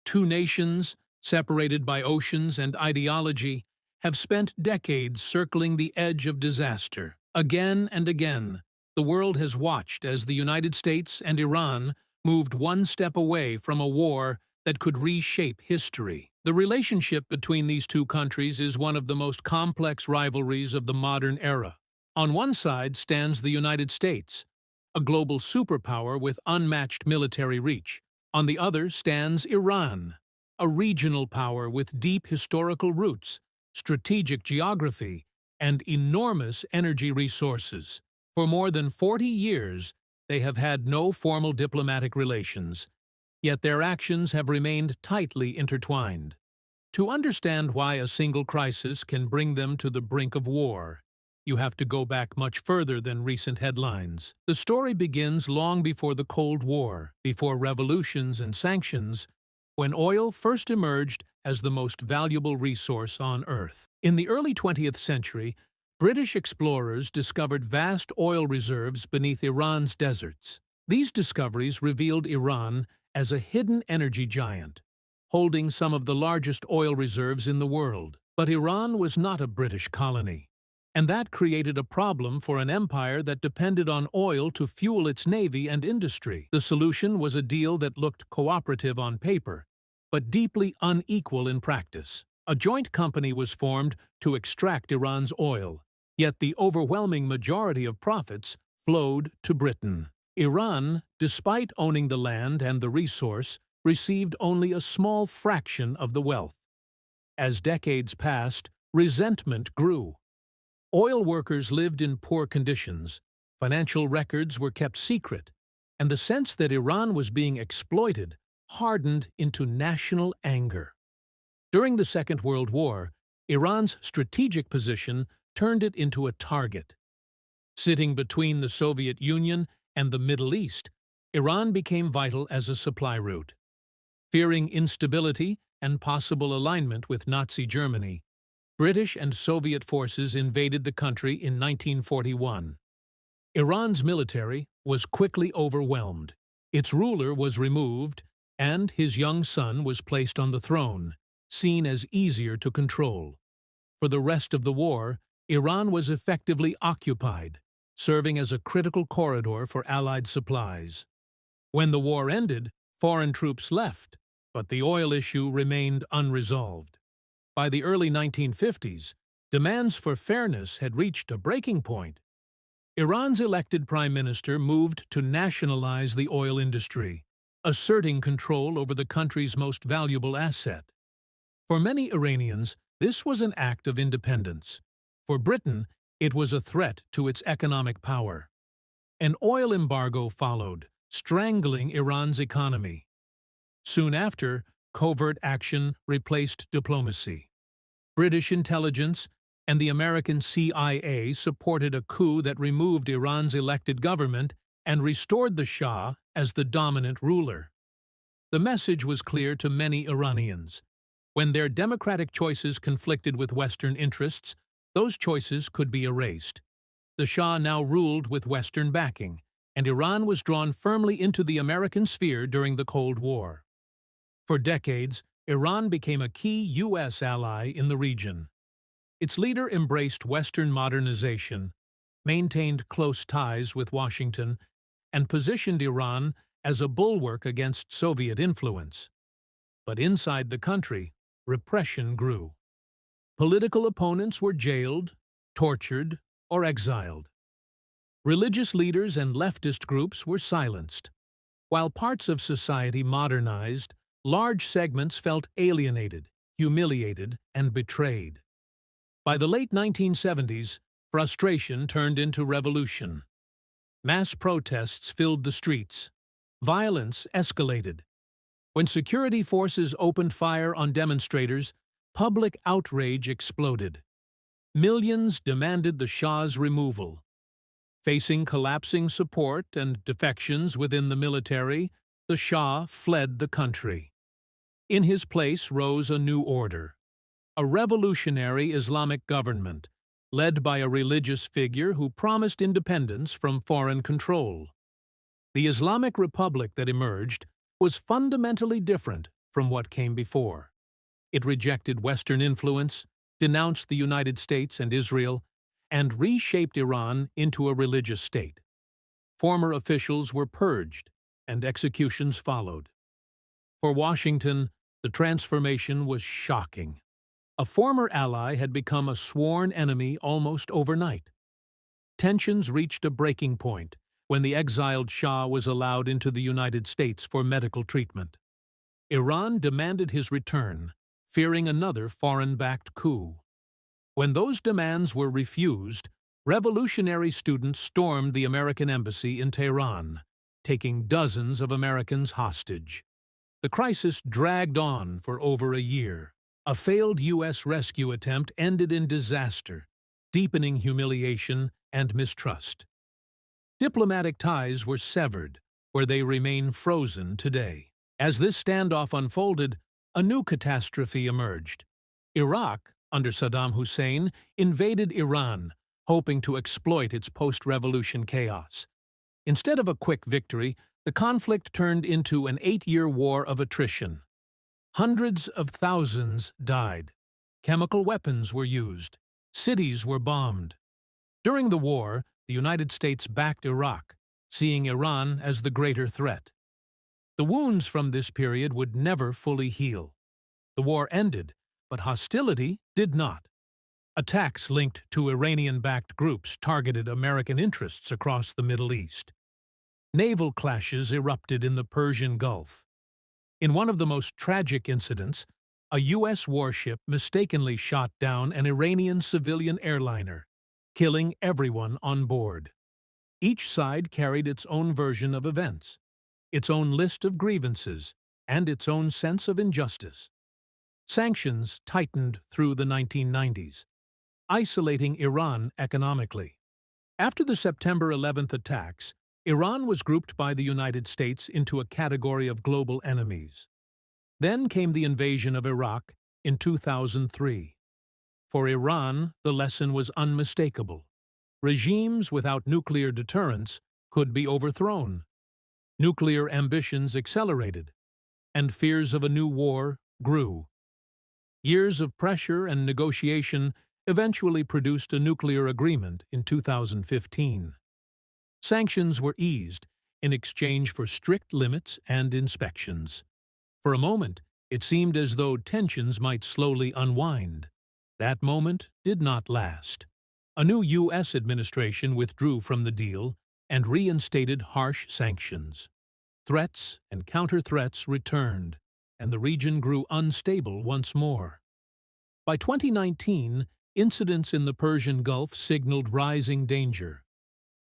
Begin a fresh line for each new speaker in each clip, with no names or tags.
two nations, separated by oceans and ideology, have spent decades circling the edge of disaster. Again and again, the world has watched as the United States and Iran moved one step away from a war that could reshape history. The relationship between these two countries is one of the most complex rivalries of the modern era. On one side stands the United States, a global superpower with unmatched military reach. On the other stands Iran, a regional power with deep historical roots, strategic geography, and enormous energy resources. For more than 40 years, they have had no formal diplomatic relations, yet their actions have remained tightly intertwined. To understand why a single crisis can bring them to the brink of war, you have to go back much further than recent headlines. The story begins long before the Cold War, before revolutions and sanctions, when oil first emerged as the most valuable resource on Earth. In the early 20th century, British explorers discovered vast oil reserves beneath Iran's deserts. These discoveries revealed Iran as a hidden energy giant, holding some of the largest oil reserves in the world. But Iran was not a British colony, and that created a problem for an empire that depended on oil to fuel its navy and industry. The solution was a deal that looked cooperative on paper, but deeply unequal in practice. A joint company was formed to extract Iran's oil, yet the overwhelming majority of profits flowed to Britain. Iran, despite owning the land and the resource, received only a small fraction of the wealth. As decades passed, resentment grew. Oil workers lived in poor conditions, financial records were kept secret, and the sense that Iran was being exploited hardened into national anger. During the Second World War, Iran's strategic position turned it into a target. Sitting between the Soviet Union and the Middle East, Iran became vital as a supply route. Fearing instability and possible alignment with Nazi Germany, British and Soviet forces invaded the country in 1941. Iran's military was quickly overwhelmed. Its ruler was removed, and his young son was placed on the throne, seen as easier to control. For the rest of the war, Iran was effectively occupied, serving as a critical corridor for Allied supplies. When the war ended, foreign troops left, but the oil issue remained unresolved. By the early 1950s, demands for fairness had reached a breaking point. Iran's elected prime minister moved to nationalize the oil industry, asserting control over the country's most valuable asset. For many Iranians, this was an act of independence. For Britain, it was a threat to its economic power. An oil embargo followed, strangling Iran's economy. Soon after, covert action replaced diplomacy. British intelligence and the American CIA supported a coup that removed Iran's elected government and restored the Shah as the dominant ruler. The message was clear to many Iranians. When their democratic choices conflicted with Western interests, those choices could be erased. The Shah now ruled with Western backing, and Iran was drawn firmly into the American sphere during the Cold War. For decades, Iran became a key U.S. ally in the region. Its leader embraced Western modernization, maintained close ties with Washington, and positioned Iran as a bulwark against Soviet influence. But inside the country, repression grew. Political opponents were jailed, tortured, or exiled. Religious leaders and leftist groups were silenced. While parts of society modernized, large segments felt alienated, humiliated, and betrayed. By the late 1970s, frustration turned into revolution. Mass protests filled the streets. Violence escalated. When security forces opened fire on demonstrators, public outrage exploded. Millions demanded the Shah's removal. Facing collapsing support and defections within the military, the Shah fled the country. In his place rose a new order, a revolutionary Islamic government, led by a religious figure who promised independence from foreign control. The Islamic Republic that emerged was fundamentally different from what came before. It rejected Western influence, denounced the United States and Israel, and reshaped Iran into a religious state. Former officials were purged, and executions followed. For Washington, the transformation was shocking. A former ally had become a sworn enemy almost overnight. Tensions reached a breaking point when the exiled Shah was allowed into the United States for medical treatment. Iran demanded his return, fearing another foreign-backed coup. When those demands were refused, revolutionary students stormed the American embassy in Tehran, taking dozens of Americans hostage. The crisis dragged on for over a year. A failed U.S. rescue attempt ended in disaster, deepening humiliation and mistrust. Diplomatic ties were severed, where they remain frozen today. As this standoff unfolded, a new catastrophe emerged. Iraq, under Saddam Hussein, invaded Iran, hoping to exploit its post-revolution chaos. Instead of a quick victory, the conflict turned into an 8-year war of attrition. Hundreds of thousands died. Chemical weapons were used. Cities were bombed. During the war, the United States backed Iraq, seeing Iran as the greater threat. The wounds from this period would never fully heal. The war ended, but hostility did not. Attacks linked to Iranian-backed groups targeted American interests across the Middle East. Naval clashes erupted in the Persian Gulf. In one of the most tragic incidents, a U.S. warship mistakenly shot down an Iranian civilian airliner, killing everyone on board. Each side carried its own version of events, its own list of grievances, and its own sense of injustice. Sanctions tightened through the 1990s, isolating Iran economically. After the September 11th attacks, Iran was grouped by the United States into a category of global enemies. Then came the invasion of Iraq in 2003. For Iran, the lesson was unmistakable. Regimes without nuclear deterrence could be overthrown. Nuclear ambitions accelerated, and fears of a new war grew. Years of pressure and negotiation eventually produced a nuclear agreement in 2015. Sanctions were eased in exchange for strict limits and inspections. For a moment, it seemed as though tensions might slowly unwind. That moment did not last. A new U.S. administration withdrew from the deal and reinstated harsh sanctions. Threats and counter-threats returned, and the region grew unstable once more. By 2019, incidents in the Persian Gulf signaled rising danger.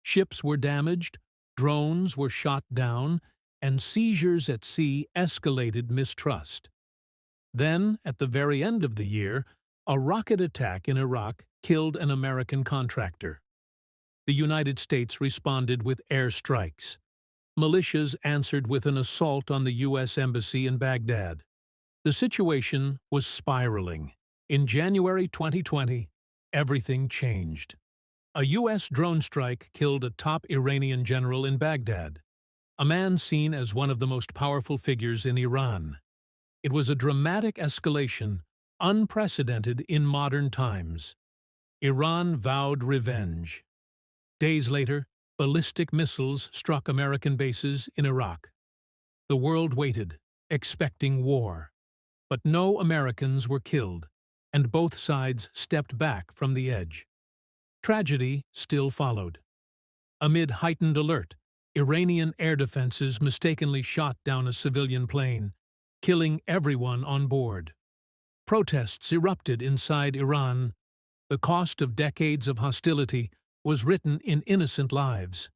Ships were damaged, drones were shot down, and seizures at sea escalated mistrust. Then, at the very end of the year, a rocket attack in Iraq killed an American contractor. The United States responded with airstrikes. Militias answered with an assault on the U.S. Embassy in Baghdad. The situation was spiraling. In January 2020, everything changed. A U.S. drone strike killed a top Iranian general in Baghdad, a man seen as one of the most powerful figures in Iran. It was a dramatic escalation, unprecedented in modern times. Iran vowed revenge. Days later, ballistic missiles struck American bases in Iraq. The world waited, expecting war. But no Americans were killed, and both sides stepped back from the edge. Tragedy still followed. Amid heightened alert, Iranian air defenses mistakenly shot down a civilian plane, killing everyone on board. Protests erupted inside Iran. The cost of decades of hostility was written in innocent lives.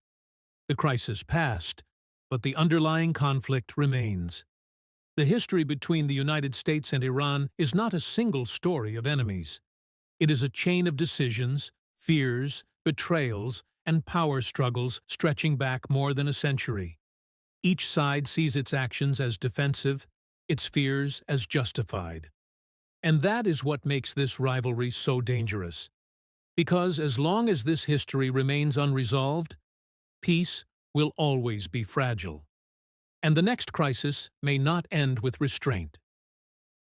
The crisis passed, but the underlying conflict remains. The history between the United States and Iran is not a single story of enemies. It is a chain of decisions, fears, betrayals, and power struggles stretching back more than a century. Each side sees its actions as defensive, its fears as justified. And that is what makes this rivalry so dangerous. Because as long as this history remains unresolved, peace will always be fragile. And the next crisis may not end with restraint.